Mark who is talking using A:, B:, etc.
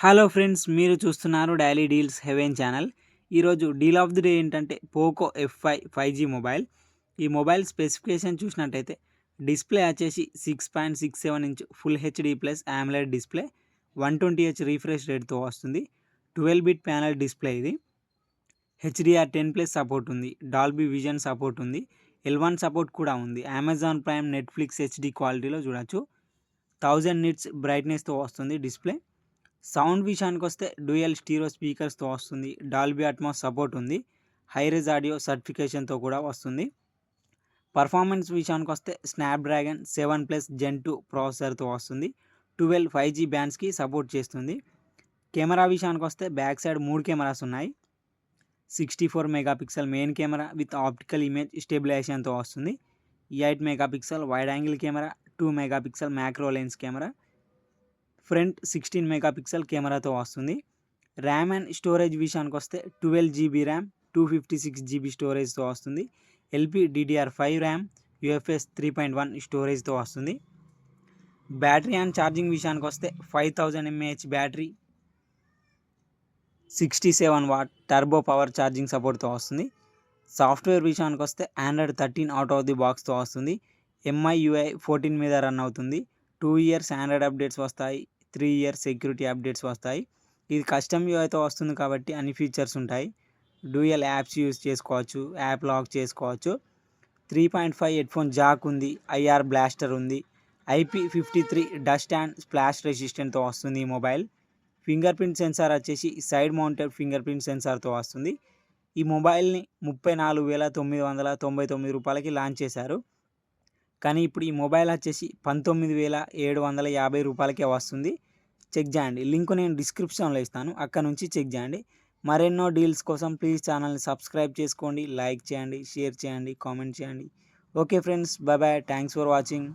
A: Hello friends, మీరు చూస్తున్నారు daily deals heaven channel. ఈరోజు డీల్ ఆఫ్ ది డే ఏంటంటే పోకో F5 5G మొబైల్. ఈ మొబైల్ స్పెసిఫికేషన్ చూసినట్టయితే డిస్ప్లే వచ్చేసి 6.67 inch full HD plus AMOLED display, 120Hz refresh రేట్తో వస్తుంది. 12 బిట్ ప్యానల్ డిస్ప్లే ఇది. HDR10+ సపోర్ట్ ఉంది, డాల్బీ విజన్ సపోర్ట్ ఉంది, L1 సపోర్ట్ కూడా ఉంది. అమెజాన్ ప్రైమ్, నెట్ఫ్లిక్స్ హెచ్డి క్వాలిటీలో చూడొచ్చు. 1000 నిట్స్ బ్రైట్నెస్తో వస్తుంది డిస్ప్లే. సౌండ్ విషయానికి వస్తే డ్యూయల్ స్టీరియో స్పీకర్స్తో వస్తుంది, డాల్బీ అట్మాస్ సపోర్ట్ ఉంది, హైరేజ్ ఆడియో సర్టిఫికేషన్తో కూడా వస్తుంది. పర్ఫార్మెన్స్ విషయానికి వస్తే స్నాప్డ్రాగన్ 7+ Gen 2 ప్రాసెసర్తో వస్తుంది. 12 5G బ్యాండ్స్కి సపోర్ట్ చేస్తుంది. కెమెరా విషయానికి వస్తే బ్యాక్ సైడ్ 3 కెమెరాస్ ఉన్నాయి. 64 megapixel main camera with optical image స్టెబిలైజేషన్తో వస్తుంది. 8 megapixel wide angle camera, 2 megapixel macro lens camera, front 16 megapixel కెమెరాతో వస్తుంది. ర్యామ్ అండ్ స్టోరేజ్ విషయానికి వస్తే 12 GB ర్యామ్, 256 GB స్టోరేజ్తో వస్తుంది. LPDDR5 ర్యామ్, UFS 3.1 స్టోరేజ్తో వస్తుంది. బ్యాటరీ అండ్ ఛార్జింగ్ విషయానికి వస్తే 5000 mAh battery, 67W turbo power charging సపోర్ట్తో వస్తుంది. సాఫ్ట్వేర్ విషయానికి వస్తే Android 13 అవుట్ ఆఫ్ ది బాక్స్తో వస్తుంది. MIUI 14 మీద రన్ అవుతుంది. 2 years ఆండ్రాయిడ్ అప్డేట్స్ వస్తాయి, 3 years సెక్యూరిటీ అప్డేట్స్ వస్తాయి. ఇది కస్టమ్ యూఐతో వస్తుంది కాబట్టి అన్ని ఫీచర్స్ ఉంటాయి. డ్యూయల్ యాప్స్ యూజ్ చేసుకోవచ్చు, యాప్ లాక్ చేసుకోవచ్చు. 3.5 హెడ్ఫోన్ జాక్ ఉంది, IR బ్లాస్టర్ ఉంది, IP53 డస్ట్ అండ్ స్ప్లాష్ రెసిస్టెంట్తో వస్తుంది ఈ మొబైల్. ఫింగర్ ప్రింట్ సెన్సార్ వచ్చేసి సైడ్ మౌంటెడ్ ఫింగర్ ప్రింట్ సెన్సార్తో వస్తుంది. ఈ మొబైల్ని 34,999 రూపాయలకి లాంచ్ చేశారు. కానీ ఇప్పుడు ఈ మొబైల్ వచ్చేసి 19,750 రూపాయలకే వస్తుంది. చెక్ చేయండి, లింక్ నేను డిస్క్రిప్షన్లో ఇస్తాను, అక్కడ నుంచి చెక్ చేయండి. మరెన్నో డీల్స్ కోసం ప్లీజ్ ఛానల్ని సబ్స్క్రైబ్ చేసుకోండి, లైక్ చేయండి, షేర్ చేయండి, కామెంట్ చేయండి. Okay friends, bye bye, thanks for watching.